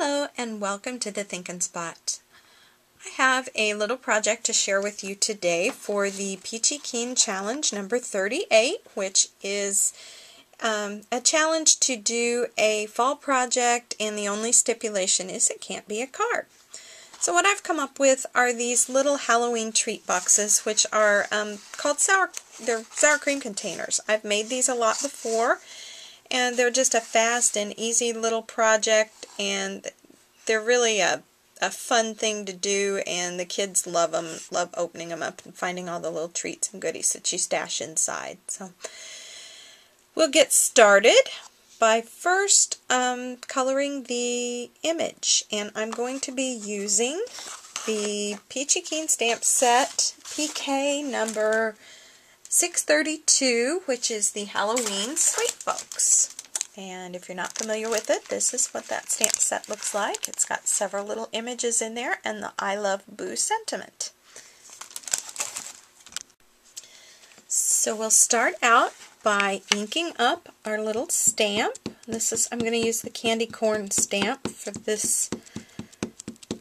Hello and welcome to the Thinkin' Spot. I have a little project to share with you today for the Peachy Keen Challenge number 38, which is a challenge to do a fall project, and the only stipulation is it can't be a card. So what I've come up with are these little Halloween treat boxes, which are called sour cream containers. I've made these a lot before, and they're just a fast and easy little project, and they're really a fun thing to do, and the kids love them, love opening them up and finding all the little treats and goodies that you stash inside. So we'll get started by first coloring the image, and I'm going to be using the Peachy Keen stamp set PK number 632, which is the Halloween Sweet Folks. And if you're not familiar with it, this is what that stamp set looks like. It's got several little images in there and the I Love Boo sentiment. So we'll start out by inking up our little stamp. I'm going to use the candy corn stamp for this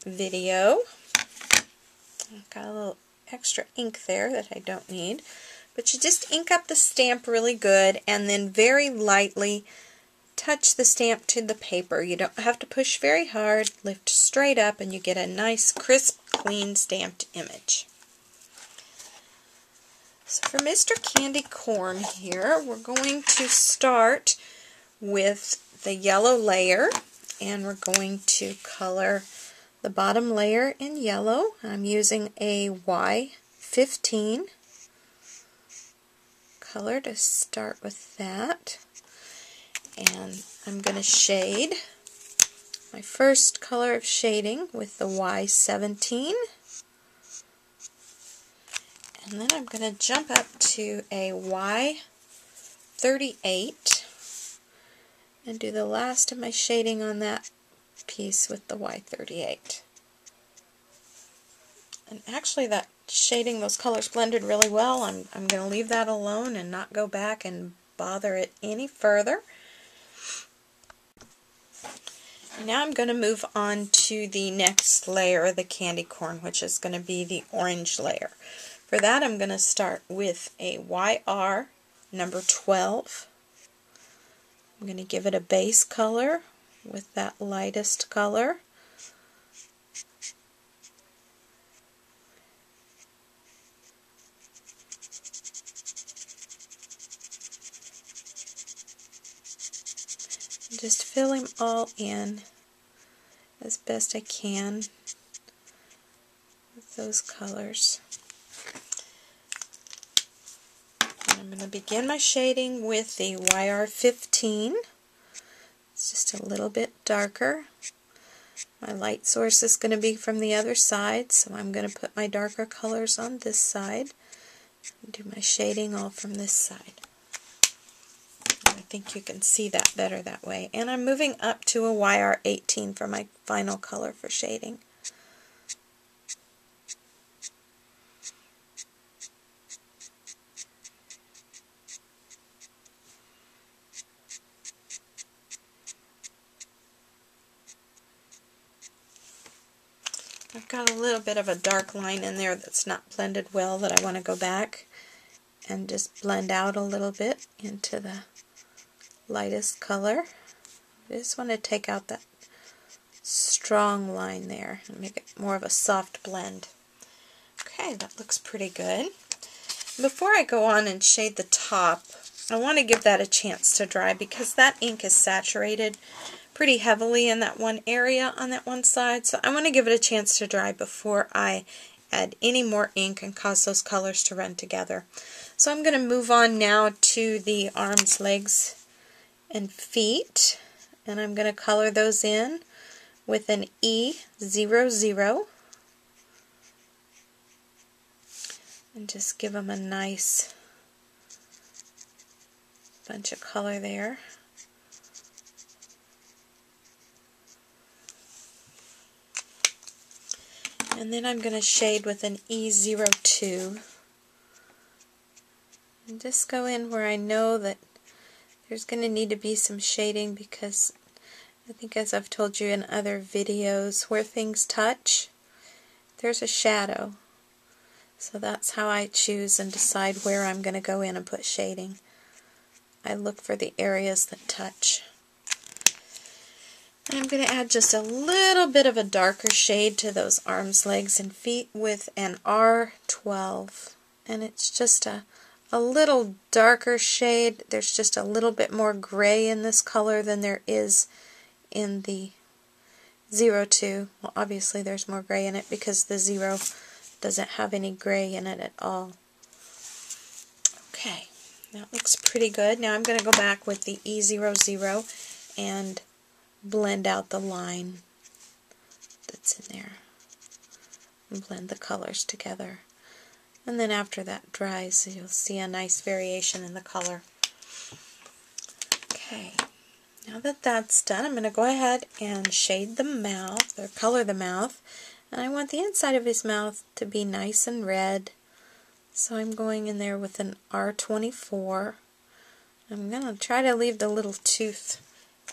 video. I've got a little extra ink there that I don't need. But you just ink up the stamp really good and then very lightly touch the stamp to the paper. You don't have to push very hard. Lift straight up and you get a nice, crisp, clean stamped image. So for Mr. Candy Corn here, we're going to start with the yellow layer, and we're going to color the bottom layer in yellow. I'm using a Y15 color to start with that. And I'm going to shade my first color of shading with the Y17. And then I'm going to jump up to a Y38 and do the last of my shading on that piece with the Y38. And actually that shading, those colors blended really well. I'm going to leave that alone and not go back and bother it any further. Now I'm going to move on to the next layer of the candy corn, which is going to be the orange layer. For that, I'm going to start with a YR number 12. I'm going to give it a base color with that lightest color. Just fill them all in as best I can with those colors. And I'm going to begin my shading with the YR15. It's just a little bit darker. My light source is going to be from the other side, so I'm going to put my darker colors on this side and do my shading all from this side. I think you can see that better that way. And I'm moving up to a YR18 for my final color for shading. I've got a little bit of a dark line in there that's not blended well that I want to go back and just blend out a little bit into the lightest color. I just want to take out that strong line there and make it more of a soft blend. Okay, that looks pretty good. Before I go on and shade the top, I want to give that a chance to dry because that ink is saturated pretty heavily in that one area on that one side, so I want to give it a chance to dry before I add any more ink and cause those colors to run together. So I'm going to move on now to the arms, legs, and feet, and I'm going to color those in with an E00 and just give them a nice bunch of color there. And then I'm going to shade with an E02 and just go in where I know that there's going to need to be some shading because I think as I've told you in other videos, where things touch, there's a shadow. So that's how I choose and decide where I'm going to go in and put shading. I look for the areas that touch. And I'm going to add just a little bit of a darker shade to those arms, legs, and feet with an R12. And it's just a little darker shade. There's just a little bit more gray in this color than there is in the 02. Well, obviously there's more gray in it because the 0 doesn't have any gray in it at all. Okay, that looks pretty good. Now I'm going to go back with the E00 and blend out the line that's in there and blend the colors together. And then after that dries, you'll see a nice variation in the color. Okay, now that that's done, I'm going to go ahead and shade the mouth, or color the mouth. And I want the inside of his mouth to be nice and red. So I'm going in there with an R24. I'm going to try to leave the little tooth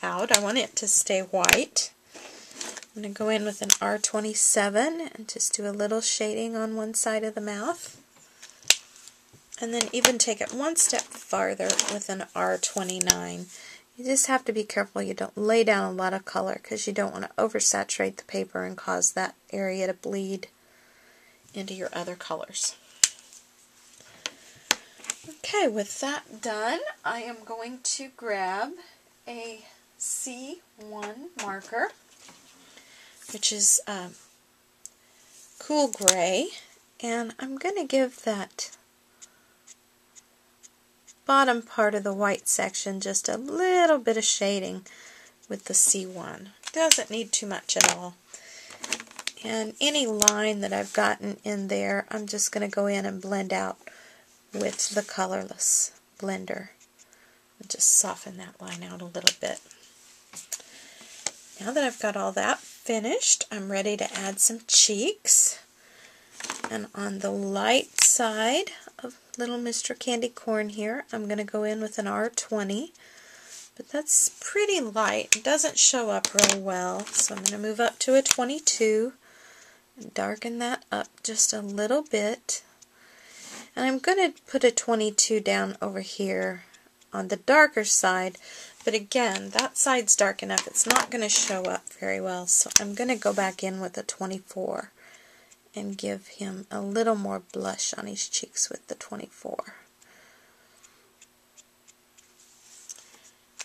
out. I want it to stay white. I'm going to go in with an R27 and just do a little shading on one side of the mouth. And then even take it one step farther with an R29. You just have to be careful you don't lay down a lot of color because you don't want to oversaturate the paper and cause that area to bleed into your other colors. Okay, with that done, I am going to grab a C1 marker, which is cool gray, and I'm going to give that bottom part of the white section just a little bit of shading with the C1. Doesn't need too much at all. And any line that I've gotten in there, I'm just going to go in and blend out with the colorless blender. And just soften that line out a little bit. Now that I've got all that finished, I'm ready to add some cheeks. And on the light side of little Mr. Candy Corn here, I'm going to go in with an R20. But that's pretty light. It doesn't show up real well. So I'm going to move up to a 22 and darken that up just a little bit. And I'm going to put a 22 down over here on the darker side. But again, that side's dark enough. It's not going to show up very well. So I'm going to go back in with a 24. And give him a little more blush on his cheeks with the 24.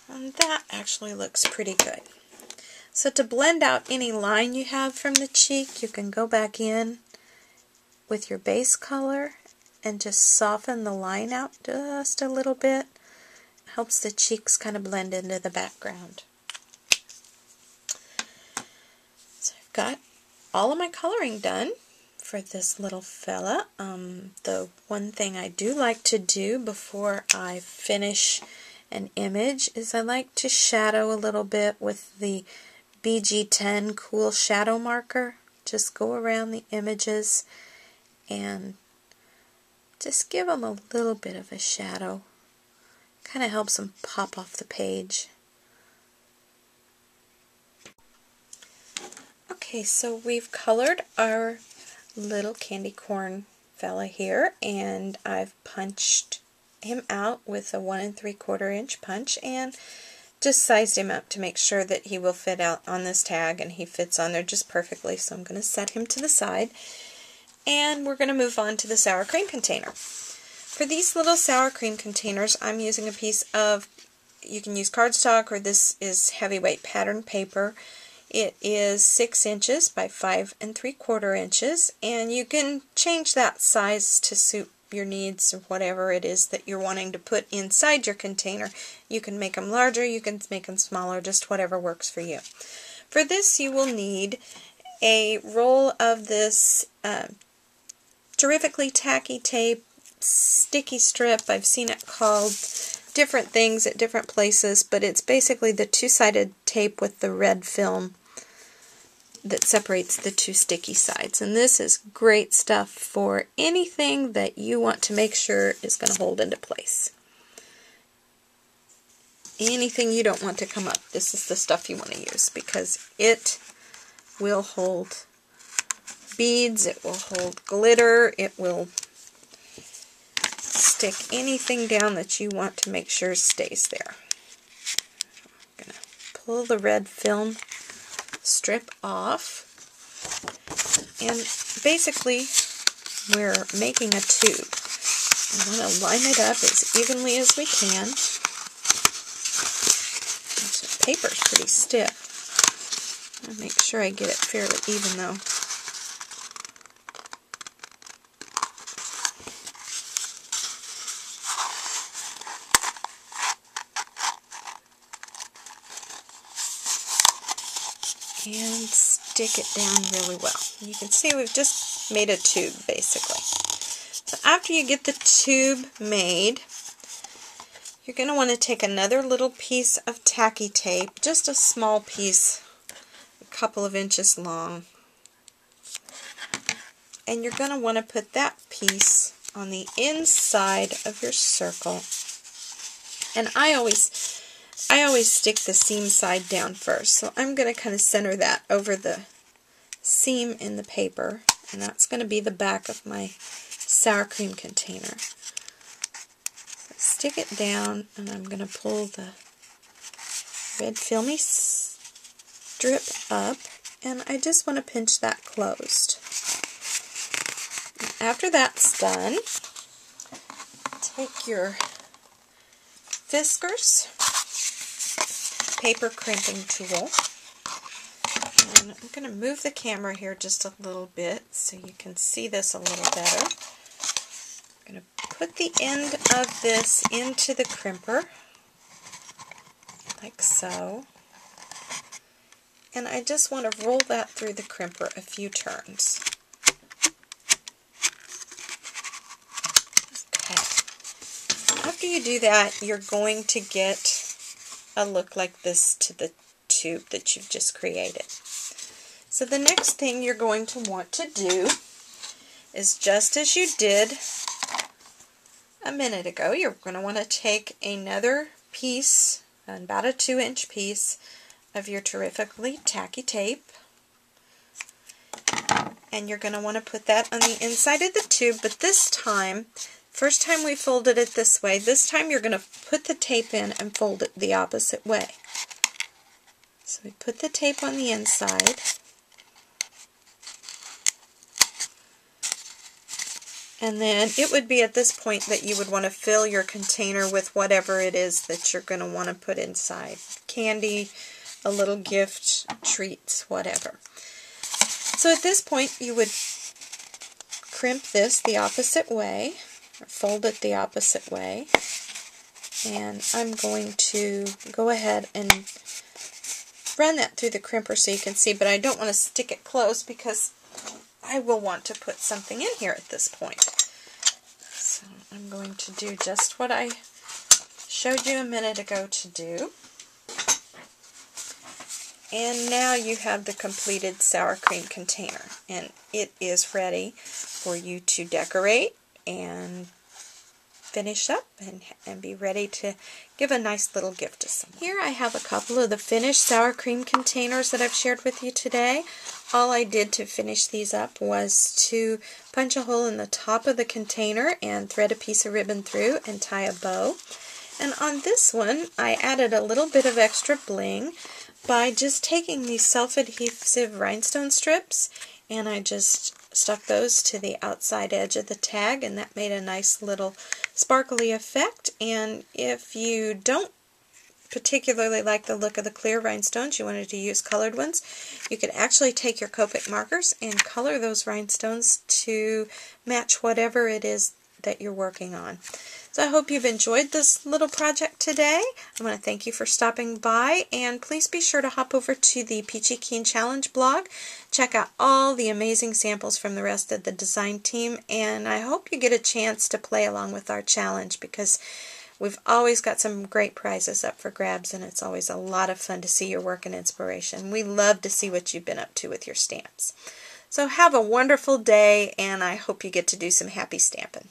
And that actually looks pretty good. So to blend out any line you have from the cheek, you can go back in with your base color and just soften the line out just a little bit. It helps the cheeks kind of blend into the background. So I've got all of my coloring done for this little fella. The one thing I do like to do before I finish an image is I like to shadow a little bit with the BG10 Cool Shadow Marker. Just go around the images and just give them a little bit of a shadow. Kind of helps them pop off the page. Okay, so we've colored our little candy corn fella here, and I've punched him out with a 1 3/4 inch punch and just sized him up to make sure that he will fit out on this tag, and he fits on there just perfectly. So I'm going to set him to the side, and we're going to move on to the sour cream container. For these little sour cream containers, I'm using a piece of, you can use cardstock, or this is heavyweight pattern paper. It is 6 inches by 5 3/4 inches, and you can change that size to suit your needs or whatever it is that you're wanting to put inside your container. You can make them larger, you can make them smaller, just whatever works for you. For this, you will need a roll of this terrifically tacky tape, sticky strip. I've seen it called different things at different places, but it's basically the two-sided tape with the red film that separates the two sticky sides. And this is great stuff for anything that you want to make sure is going to hold into place. anything you don't want to come up, this is the stuff you want to use, because it will hold beads, it will hold glitter, it will stick anything down that you want to make sure stays there. I'm going to pull the red film strip off, and basically we're making a tube. We want to line it up as evenly as we can. The paper's pretty stiff. I'll make sure I get it fairly even though. And stick it down really well. You can see we've just made a tube basically. So after you get the tube made, you're going to want to take another little piece of tacky tape, just a small piece, a couple of inches long, and you're going to want to put that piece on the inside of your circle. And I always stick the seam side down first, so I'm going to kind of center that over the seam in the paper, and that's going to be the back of my sour cream container. So stick it down, and I'm going to pull the red filmy strip up, and I just want to pinch that closed. After that's done, take your Fiskars paper crimping tool, and I'm going to move the camera here just a little bit so you can see this a little better. I'm going to put the end of this into the crimper, like so, and I just want to roll that through the crimper a few turns. Okay. After you do that, you're going to get a look like this to the tube that you've just created. So the next thing you're going to want to do is, just as you did a minute ago, you're going to want to take another piece, about a 2-inch piece, of your terrifically tacky tape, and you're going to want to put that on the inside of the tube, but this time, first time we folded it this way, this time you're going to put the tape in and fold it the opposite way. So we put the tape on the inside, and then it would be at this point that you would want to fill your container with whatever it is that you're going to want to put inside. Candy, a little gift, treats, whatever. So at this point you would crimp this the opposite way, or fold it the opposite way, and I'm going to go ahead and run that through the crimper so you can see, but I don't want to stick it close because I will want to put something in here at this point. So I'm going to do just what I showed you a minute ago to do. And now you have the completed sour cream container, and it is ready for you to decorate and finish up and be ready to give a nice little gift to someone. Here I have a couple of the finished sour cream containers that I've shared with you today. All I did to finish these up was to punch a hole in the top of the container and thread a piece of ribbon through and tie a bow. And on this one I added a little bit of extra bling by just taking these self-adhesive rhinestone strips, and I just stuck those to the outside edge of the tag, and that made a nice little sparkly effect. And if you don't particularly like the look of the clear rhinestones, you wanted to use colored ones, you could actually take your Copic markers and color those rhinestones to match whatever it is that you're working on. So I hope you've enjoyed this little project today. I want to thank you for stopping by, and please be sure to hop over to the Peachy Keen Challenge blog. Check out all the amazing samples from the rest of the design team, and I hope you get a chance to play along with our challenge, because we've always got some great prizes up for grabs, and it's always a lot of fun to see your work and inspiration. We love to see what you've been up to with your stamps. So have a wonderful day, and I hope you get to do some happy stamping.